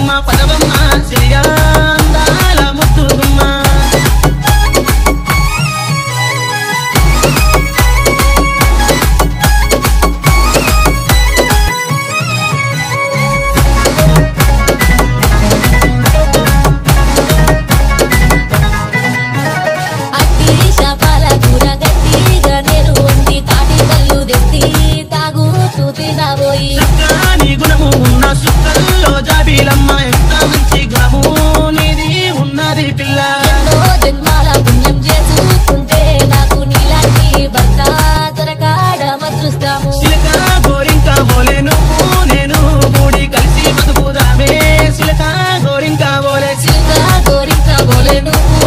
గుమ్మ పదవమ్మ సిరియా అందాల ముద్దు గుమ్మ చక్కని గుణము ఉన్న సుక్కల్లో జాబీలమ్మ ఎంత మంచి గ్రహము నీది ఉన్నది పిల్ల జన్మాల పుణ్యం చేసుకుంటే నాకు నీలాంటి భర్త దొరకాడ మధుస్తాము సిలక గోరింక బోలే నువ్వు నేను మూడి కలిసి బతుకుదామే సిలక గోరింక బోలే సిల్క గోరింక బోలే నువ్వు